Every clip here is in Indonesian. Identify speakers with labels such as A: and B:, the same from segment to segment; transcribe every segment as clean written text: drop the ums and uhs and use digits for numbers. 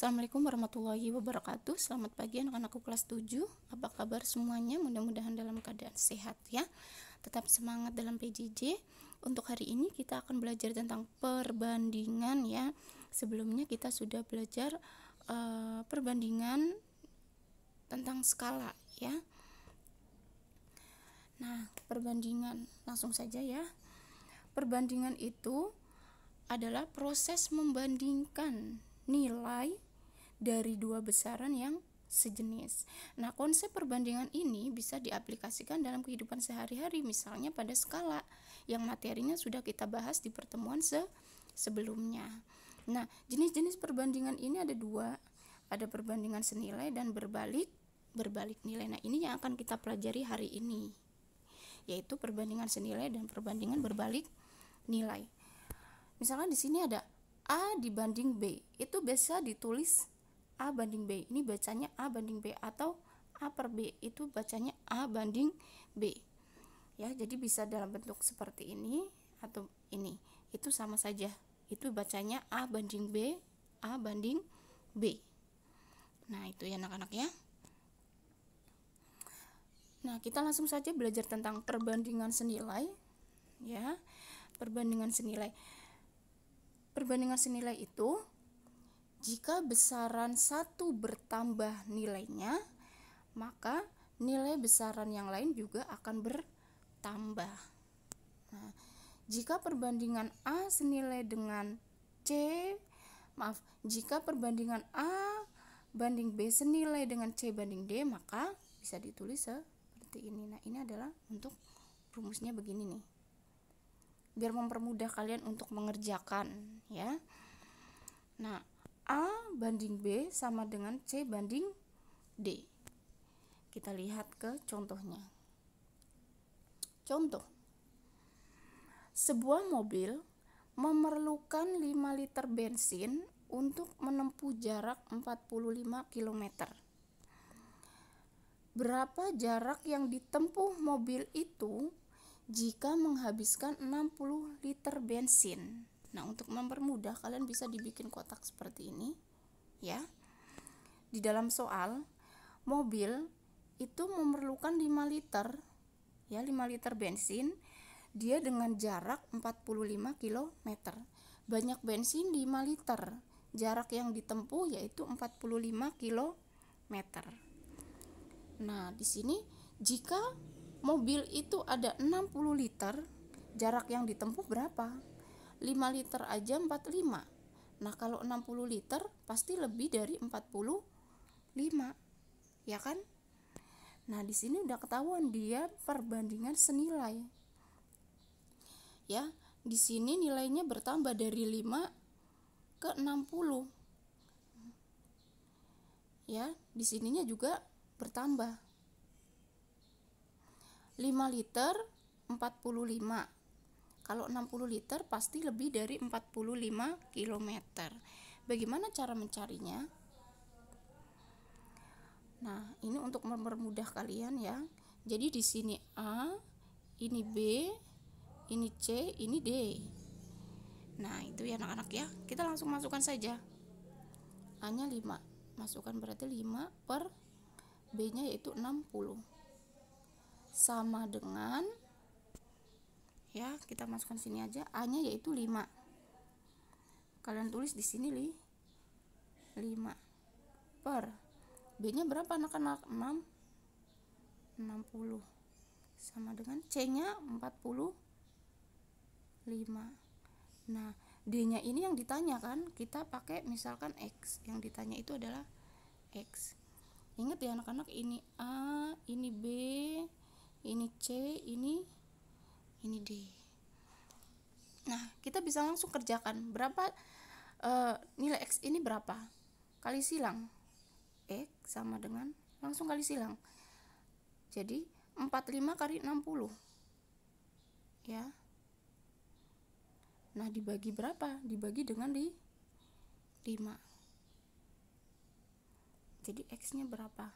A: Assalamualaikum warahmatullahi wabarakatuh. Selamat pagi anak-anakku kelas 7. Apa kabar semuanya? Mudah-mudahan dalam keadaan sehat ya. Tetap semangat dalam PJJ. Untuk hari ini kita akan belajar tentang perbandingan ya. Sebelumnya kita sudah belajar perbandingan tentang skala ya. Nah, perbandingan langsung saja ya. Perbandingan itu adalah proses membandingkan nilai dari dua besaran yang sejenis. Nah, konsep perbandingan ini bisa diaplikasikan dalam kehidupan sehari-hari, misalnya pada skala yang materinya sudah kita bahas di pertemuan sebelumnya. Nah, jenis-jenis perbandingan ini ada dua, ada perbandingan senilai dan berbalik nilai. Nah, ini yang akan kita pelajari hari ini, yaitu perbandingan senilai dan perbandingan berbalik nilai. Misalnya di sini ada A dibanding B, itu biasa ditulis A banding B, ini bacanya A banding B, atau A per B, itu bacanya A banding B ya. Jadi bisa dalam bentuk seperti ini atau ini, itu sama saja, itu bacanya A banding B, A banding B. Nah, itu ya anak-anak ya. Nah, kita langsung saja belajar tentang perbandingan senilai ya. Perbandingan senilai itu jika besaran satu bertambah nilainya, maka nilai besaran yang lain juga akan bertambah. Nah, jika perbandingan A senilai dengan jika perbandingan A banding B senilai dengan C banding D, maka bisa ditulis seperti ini. Nah, ini adalah untuk rumusnya begini nih, biar mempermudah kalian untuk mengerjakan ya. Nah, A banding B sama dengan C banding D. Kita lihat ke contohnya. Contoh, sebuah mobil memerlukan 5 liter bensin untuk menempuh jarak 45 km. Berapa jarak yang ditempuh mobil itu jika menghabiskan 60 liter bensin? Nah, untuk mempermudah kalian bisa dibikin kotak seperti ini ya. Di dalam soal, mobil itu memerlukan 5 liter ya, 5 liter bensin, dia dengan jarak 45 km. Banyak bensin 5 liter, jarak yang ditempuh yaitu 45 km. Nah, di sini jika mobil itu ada 60 liter, jarak yang ditempuh berapa? 5 liter aja 45. Nah, kalau 60 liter pasti lebih dari 45, ya kan? Nah, di sini udah ketahuan dia perbandingan senilai. Ya, di sini nilainya bertambah dari 5 ke 60. Ya, di sininya juga bertambah. 5 liter 45. Kalau 60 liter pasti lebih dari 45 km. Bagaimana cara mencarinya? Nah, ini untuk mempermudah kalian ya. Jadi di sini A, ini B, ini C, ini D. Nah, itu ya anak-anak ya. Kita langsung masukkan saja. A-nya 5. Masukkan berarti 5 per B-nya yaitu 60. Sama dengan ya, kita masukkan sini aja, A-nya yaitu 5. Kalian tulis di sini 5 per B-nya berapa anak-anak? 60. Sama dengan C-nya 45. Nah, D-nya ini yang ditanya kan, kita pakai misalkan X. Yang ditanya itu adalah X. Ingat ya anak-anak, ini A, ini B, ini C, ini D. Nah, kita bisa langsung kerjakan. Berapa nilai X ini berapa? Kali silang. X sama dengan, langsung kali silang. Jadi 45 kali 60. Ya. Nah, dibagi berapa? Dibagi dengan 5. Jadi X-nya berapa?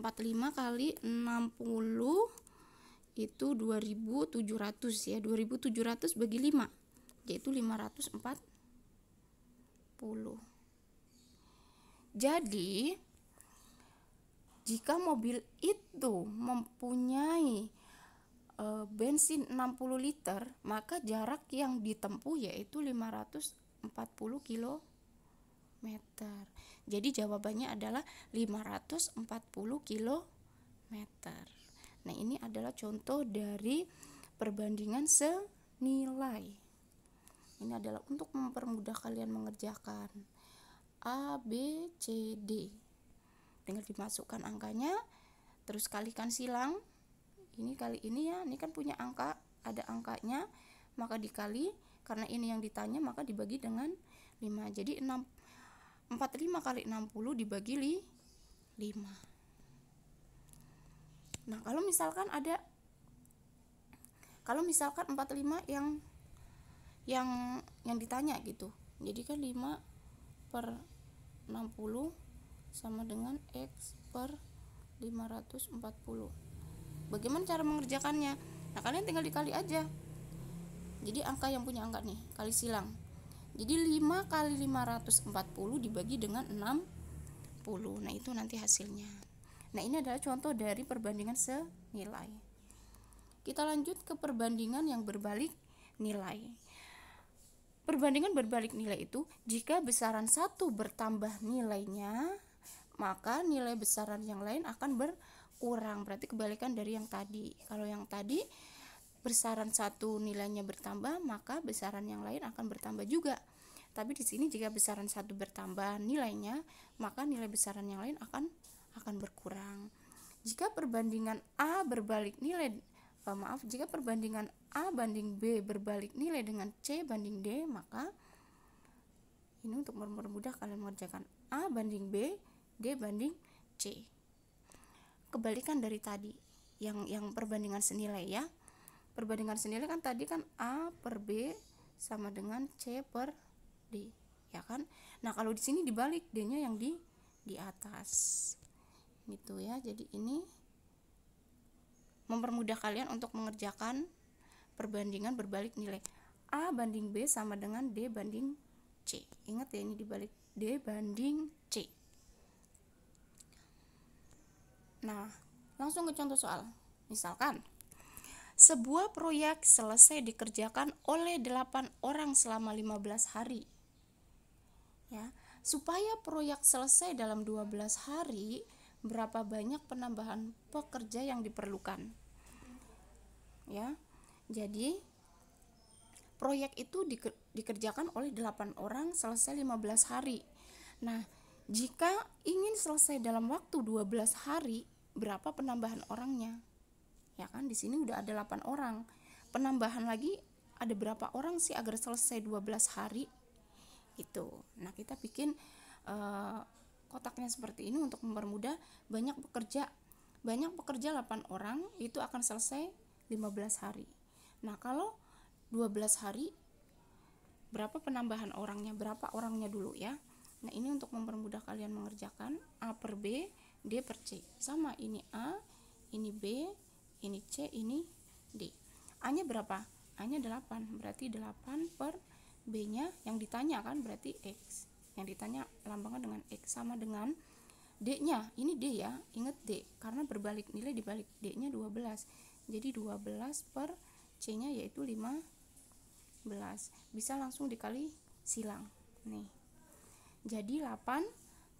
A: 45 kali 60 itu 2700 ya. 2700 bagi 5 yaitu 540. Jadi jika mobil itu mempunyai bensin 60 liter, maka jarak yang ditempuh yaitu 540 kilometer. Jadi jawabannya adalah 540 kilometer. Nah, ini adalah contoh dari perbandingan senilai. Ini adalah untuk mempermudah kalian mengerjakan. A, B, C, D. Tinggal dimasukkan angkanya, terus kalikan silang. Ini kali ini ya, ini kan punya angka, ada angkanya, maka dikali, karena ini yang ditanya maka dibagi dengan 5. Jadi 45 kali 60 dibagi 5. Nah, kalau misalkan 45 yang ditanya gitu. Jadi kan 5 per 60 sama dengan X per 540. Bagaimana cara mengerjakannya? Nah, kalian tinggal dikali aja. Jadi angka yang punya angka nih, kali silang. Jadi 5 kali 540 dibagi dengan 60. Nah, itu nanti hasilnya. Nah, ini adalah contoh dari perbandingan senilai. Kita lanjut ke perbandingan yang berbalik nilai. Perbandingan berbalik nilai itu jika besaran satu bertambah nilainya, maka nilai besaran yang lain akan berkurang. Berarti kebalikan dari yang tadi. Kalau yang tadi besaran satu nilainya bertambah, maka besaran yang lain akan bertambah juga. Tapi di sini jika besaran satu bertambah nilainya, maka nilai besaran yang lain akan berkurang. Jika perbandingan jika perbandingan A banding B berbalik nilai dengan C banding D, maka ini untuk mempermudah kalian mengerjakan A banding B, D banding C. Kebalikan dari tadi yang perbandingan senilai ya. Perbandingan senilai kan tadi kan A per B sama dengan C per D, ya kan? Nah, kalau di sini dibalik, D-nya yang di atas. Gitu ya. Jadi ini mempermudah kalian untuk mengerjakan perbandingan berbalik nilai. A banding B sama dengan D banding C. Ingat ya, ini dibalik D banding C. Nah, langsung ke contoh soal. Misalkan sebuah proyek selesai dikerjakan oleh 8 orang selama 15 hari. Ya, supaya proyek selesai dalam 12 hari, berapa banyak penambahan pekerja yang diperlukan? Ya. Jadi proyek itu dikerjakan oleh 8 orang selesai 15 hari. Nah, jika ingin selesai dalam waktu 12 hari, berapa penambahan orangnya? Ya kan, di sini udah ada 8 orang. Penambahan lagi ada berapa orang sih agar selesai 12 hari? Gitu. Nah, kita bikin kotaknya seperti ini untuk mempermudah. Banyak pekerja 8 orang itu akan selesai 15 hari. Nah, kalau 12 hari berapa penambahan orangnya? Berapa orangnya dulu ya? Nah, ini untuk mempermudah kalian mengerjakan. A per B, D per C. Sama, ini A, ini B, ini C, ini D. A-nya berapa? A-nya 8. Berarti 8 per B-nya yang ditanya kan berarti X. Yang ditanya lambangnya dengan X, sama dengan D-nya. Ini D ya. Ingat D karena berbalik nilai dibalik. D-nya 12. Jadi 12 per C-nya yaitu 15. Bisa langsung dikali silang. Nih. Jadi 8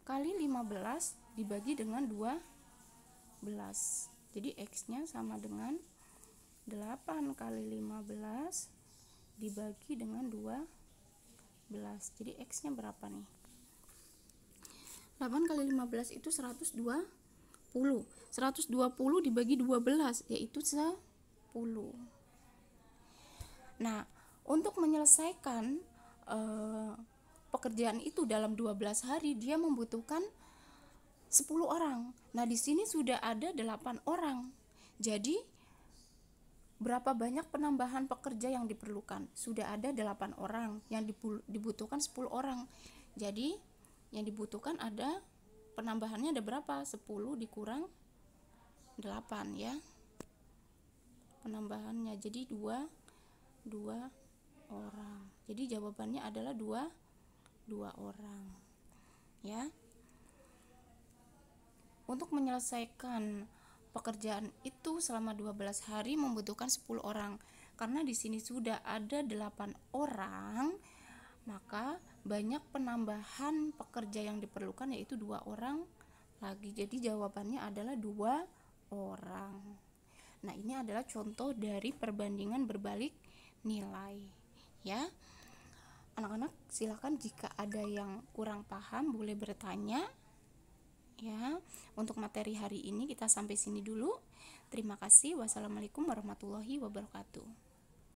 A: kali 15 dibagi dengan 12. Jadi X-nya sama dengan 8 kali 15 dibagi dengan 12. Jadi X-nya berapa nih? 8 kali 15 itu 120. 120 dibagi 12 yaitu 10. Nah, untuk menyelesaikan pekerjaan itu dalam 12 hari, dia membutuhkan 10 orang. Nah, di sini sudah ada 8 orang. Jadi berapa banyak penambahan pekerja yang diperlukan? Sudah ada 8 orang, yang dibutuhkan 10 orang. Jadi yang dibutuhkan ada penambahannya ada berapa? 10 dikurang 8 ya. Penambahannya jadi 2 orang. Jadi jawabannya adalah 2 orang. Ya. Untuk menyelesaikan pekerjaan itu selama 12 hari membutuhkan 10 orang. Karena di sini sudah ada 8 orang, maka banyak penambahan pekerja yang diperlukan, yaitu 2 orang lagi. Jadi jawabannya adalah 2 orang. Nah, ini adalah contoh dari perbandingan berbalik nilai, ya. Anak-anak, silakan jika ada yang kurang paham boleh bertanya, ya. Untuk materi hari ini kita sampai sini dulu. Terima kasih. Wassalamualaikum warahmatullahi wabarakatuh.